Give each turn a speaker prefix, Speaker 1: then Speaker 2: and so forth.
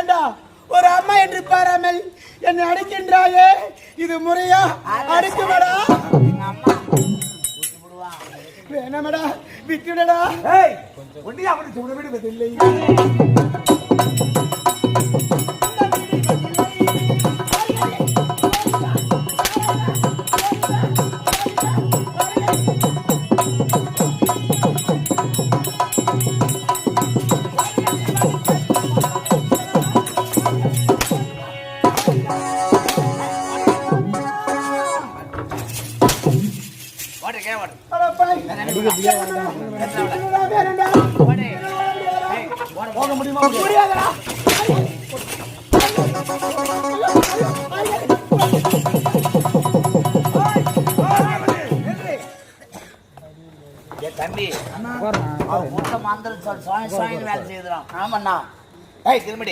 Speaker 1: ஏண்டா ஒரு அம்மா என்று பாராமல் என்னை அடிக்கின்றாயே, இது முறையா? அடிக்குமடா, வேணாமடா, விட்டுடா.
Speaker 2: ஒன்றிய அவனுக்கு உணவிடுவதில்லை. போக முடியுமா? முடியாதா?
Speaker 3: தம்பி மூட்டை மாந்திரம் வேலை செய்யுறான். ஆமாண்ணா திரும்பி